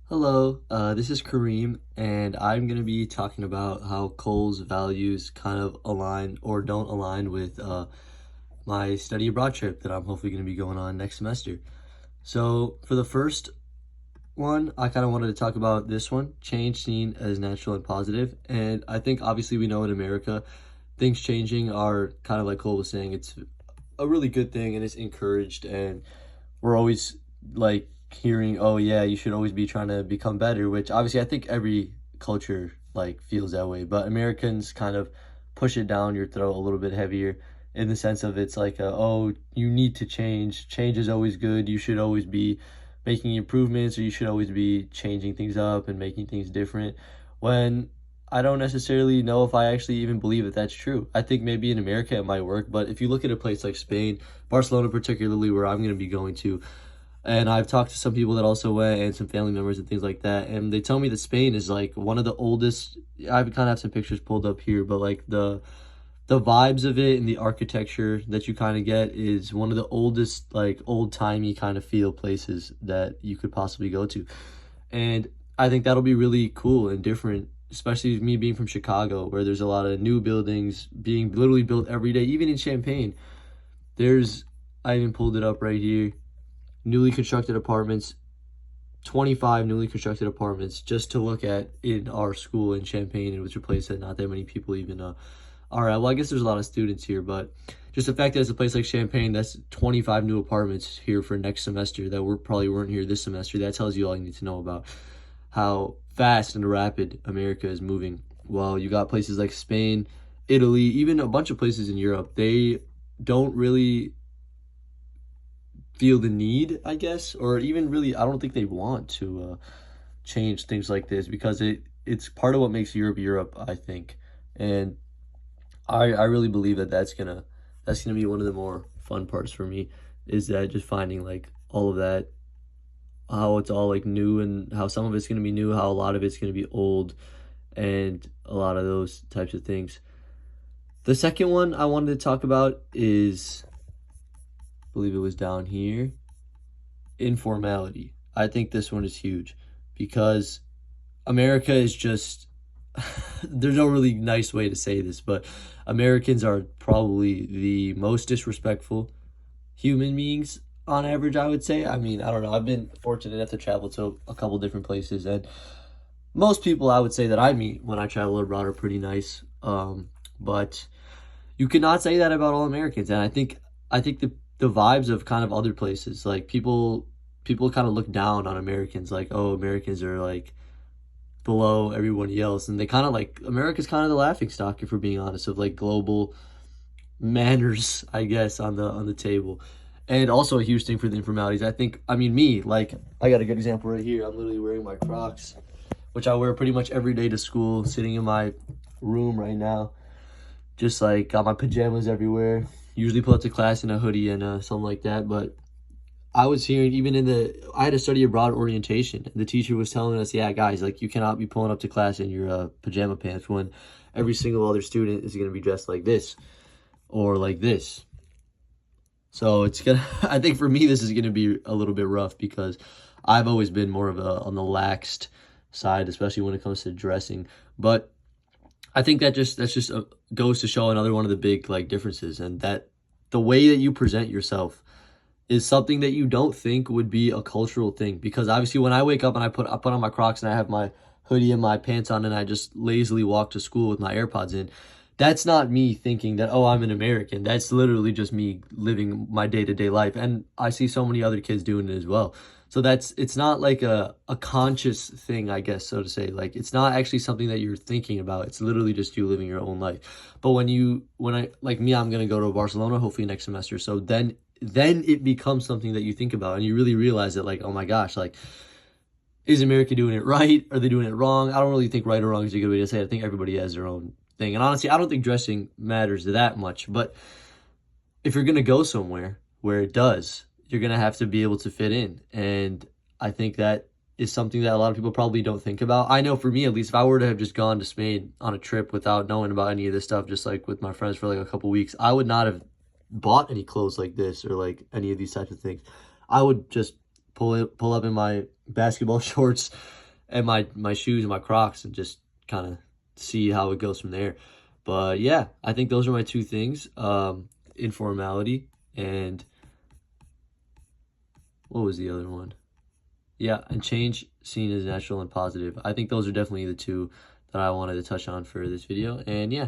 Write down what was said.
Hello, this is Kareem, and I'm going to be talking about how Cole's values kind of align or don't align with my study abroad trip that I'm hopefully going to be going on next semester. So, for the first one, I kind of wanted to talk about this one, change seen as natural and positive. And I think obviously we know in America, things changing are kind of like Cole was saying, it's a really good thing and it's encouraged, and we're always like hearing, oh yeah, you should always be trying to become better, which obviously I think every culture like feels that way, but Americans kind of push it down your throat a little bit heavier in the sense of it's like oh, you need to change is always good, you should always be making improvements, or you should always be changing things up and making things different, when I don't necessarily know if I actually even believe that that's true. I think maybe in America it might work, but if you look at a place like Spain, Barcelona particularly, where I'm going to be going to, and I've talked to some people that also went and some family members and things like that, and they tell me that Spain is like one of the oldest. I kind of have some pictures pulled up here, but like the vibes of it and the architecture that you kind of get is one of the oldest, like old-timey kind of feel places that you could possibly go to. And I think that'll be really cool and different, especially me being from Chicago, where there's a lot of new buildings being literally built every day. Even in Champaign, there's, I even pulled it up right here, newly constructed apartments, 25 newly constructed apartments just to look at in our school in Champaign, which is a place that not that many people even are at. Well, I guess there's a lot of students here, but just the fact that it's a place like Champaign, that's 25 new apartments here for next semester that weren't here this semester. That tells you all you need to know about how fast and rapid America is moving. Well, you got places like Spain, Italy, even a bunch of places in Europe. They don't really feel the need, I guess, or even really, I don't think they want to change things like this, because it's part of what makes Europe Europe, I think. And I really believe that that's gonna be one of the more fun parts for me, is that just finding like all of that, how it's all like new, and how some of it's gonna be new, how a lot of it's gonna be old, and a lot of those types of things. The second one I wanted to talk about is, I believe it was down here, informality. I think this one is huge because America is just there's no really nice way to say this, but Americans are probably the most disrespectful human beings on average, I would say. I mean, I don't know. I've been fortunate enough to travel to a couple different places, and most people I would say that I meet when I travel abroad are pretty nice. But you cannot say that about all Americans, and I think the vibes of kind of other places, like people kind of look down on Americans, like, oh, Americans are like below everybody else, and they kind of like, America's kind of the laughing stock, if we're being honest, of like global manners, I guess, on the table. And also a huge thing for the informalities. I think, I mean, me, like, I got a good example right here. I'm literally wearing my Crocs, which I wear pretty much every day to school, sitting in my room right now, just like got my pajamas everywhere. Usually pull up to class in a hoodie and something like that. But I was hearing, even I had a study abroad orientation. The teacher was telling us, yeah, guys, like you cannot be pulling up to class in your pajama pants when every single other student is going to be dressed like this or like this. So it's gonna, I think for me, this is gonna be a little bit rough because I've always been more of a on the laxed side, especially when it comes to dressing. But I think that's just goes to show another one of the big like differences, and that the way that you present yourself is something that you don't think would be a cultural thing. Because obviously, when I wake up and I put on my Crocs and I have my hoodie and my pants on and I just lazily walk to school with my AirPods in, that's not me thinking that, oh, I'm an American. That's literally just me living my day-to-day life. And I see so many other kids doing it as well. So it's not like a conscious thing, I guess, so to say. Like, it's not actually something that you're thinking about. It's literally just you living your own life. But when I, like me, I'm gonna go to Barcelona hopefully next semester. So then it becomes something that you think about, and you really realize that, like, oh my gosh, like, is America doing it right? Are they doing it wrong? I don't really think right or wrong is a good way to say it. I think everybody has their own thing. And honestly, I don't think dressing matters that much. But if you're going to go somewhere where it does, you're going to have to be able to fit in. And I think that is something that a lot of people probably don't think about. I know for me, at least, if I were to have just gone to Spain on a trip without knowing about any of this stuff, just like with my friends for like a couple weeks, I would not have bought any clothes like this or like any of these types of things. I would just pull up in my basketball shorts and my shoes and my Crocs and just kind of see how it goes from there. But yeah, I think those are my two things. Informality and what was the other one? Yeah, and change seen as natural and positive. I think those are definitely the two that I wanted to touch on for this video. And yeah,